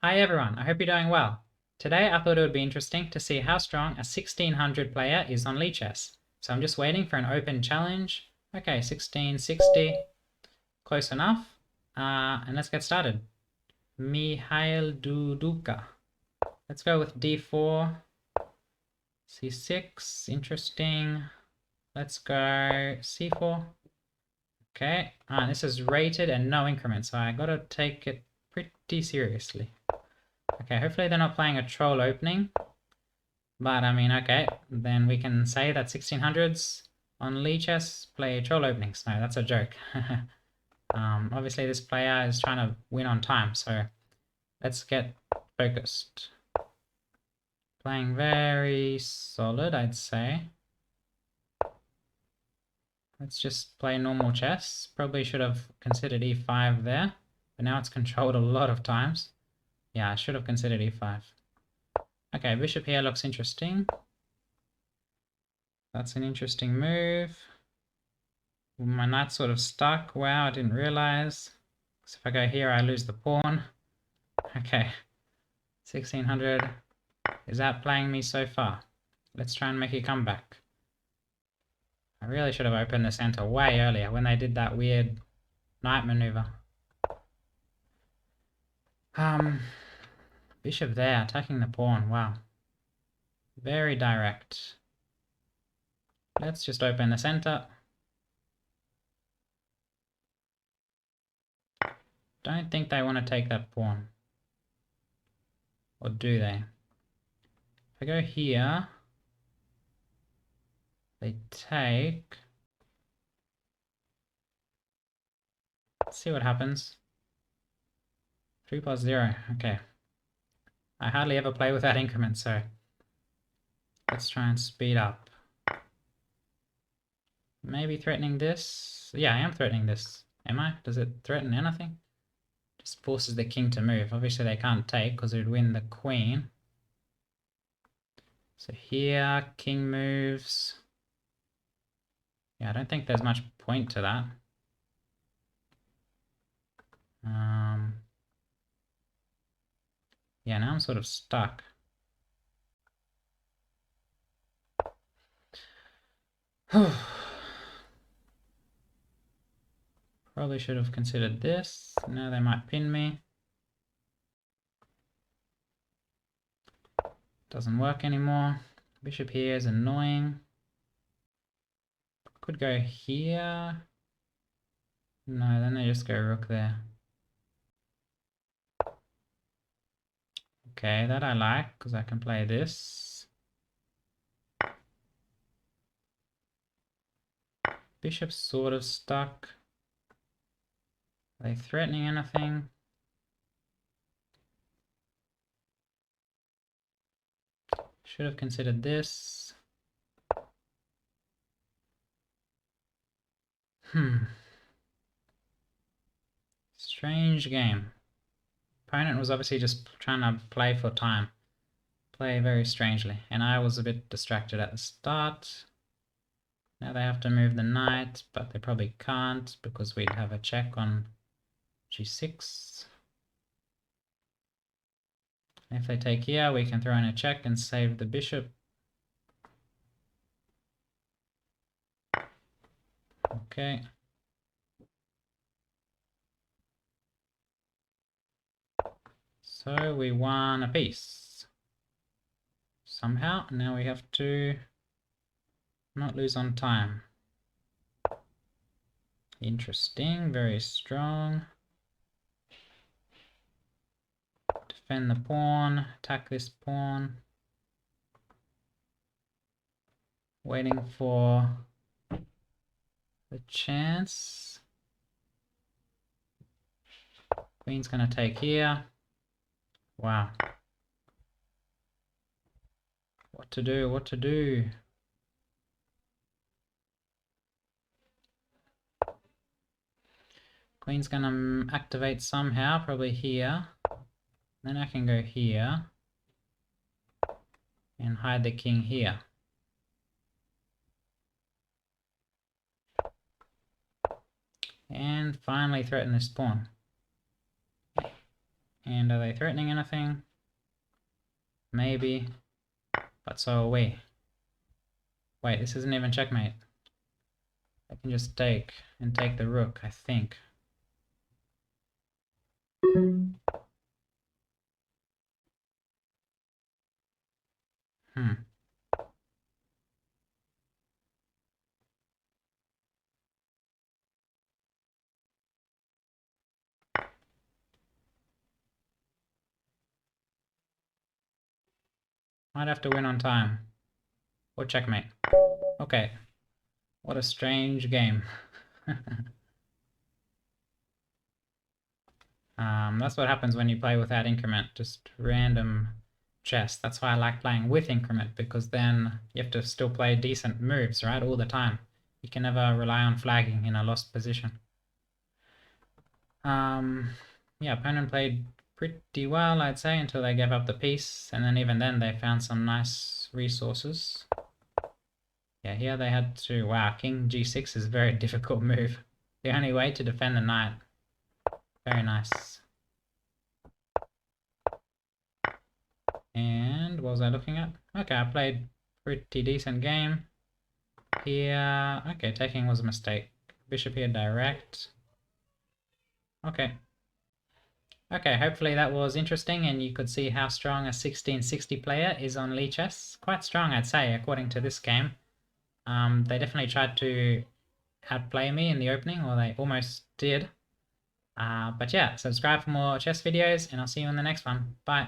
Hi everyone, I hope you're doing well. Today I thought it would be interesting to see how strong a 1600 player is on Lichess. So I'm just waiting for an open challenge. Okay, 1660, close enough. And let's get started. Mihail Duduka. Let's go with d4, c6, interesting. Let's go c4. Okay, this is rated and no increment, so I gotta take it pretty seriously. Okay, hopefully they're not playing a troll opening. But I mean, okay, then we can say that 1600s on Lichess play troll openings. No, that's a joke. Obviously this player is trying to win on time, so let's get focused. Playing very solid, I'd say. Let's just play normal chess. Probably should have considered e5 there, but now it's controlled a lot of times. Yeah, I should have considered e5. Okay, bishop here looks interesting. That's an interesting move. My knight's sort of stuck. Wow, I didn't realize. So if I go here, I lose the pawn. Okay, 1600 is outplaying me so far. Let's try and make a comeback. I really should have opened the center way earlier when they did that weird knight maneuver. Bishop there, attacking the pawn. Wow. Very direct. Let's just open the center. Don't think they want to take that pawn. Or do they? If I go here, they take. Let's see what happens. 3+0. Okay. I hardly ever play without increments, so let's try and speed up. Maybe threatening this. Yeah, I am threatening this. Am I? Does it threaten anything? Just forces the king to move. Obviously they can't take because it would win the queen. So here, king moves. Yeah, I don't think there's much point to that. Yeah, now I'm sort of stuck. Probably should have considered this. Now they might pin me. Doesn't work anymore. Bishop here is annoying. Could go here. No, then they just go rook there. Okay, that I like, because I can play this. Bishop's sort of stuck. Are they threatening anything? Should have considered this. Strange game. Opponent was obviously just trying to play for time. Play very strangely. And I was a bit distracted at the start. Now they have to move the knight, but they probably can't because we'd have a check on g6. If they take here, we can throw in a check and save the bishop. Okay. So we won a piece. Somehow, now we have to not lose on time. Interesting, very strong. Defend the pawn, attack this pawn. Waiting for the chance. Queen's gonna take here. Wow. What to do, what to do? Queen's gonna activate somehow, probably here. Then I can go here and hide the king here. And finally threaten this pawn. And are they threatening anything? Maybe. But so are we. Wait, this isn't even checkmate. I can just take and take the rook, I think. Hmm. Might have to win on time. Or checkmate. Okay. What a strange game. That's what happens when you play without increment. Just random chess. That's why I like playing with increment, because then you have to still play decent moves, right? All the time. You can never rely on flagging in a lost position. Yeah, opponent played pretty well, I'd say, until they gave up the piece, and then even then they found some nice resources. Yeah, here they had to... Wow, king g6 is a very difficult move. The only way to defend the knight. Very nice. And what was I looking at? Okay, I played pretty decent game. Here... Okay, taking was a mistake. Bishop here direct. Okay. Okay, hopefully that was interesting and you could see how strong a 1660 player is on Lichess. Quite strong, I'd say, according to this game. They definitely tried to outplay me in the opening, or they almost did. But yeah, subscribe for more chess videos and I'll see you in the next one. Bye.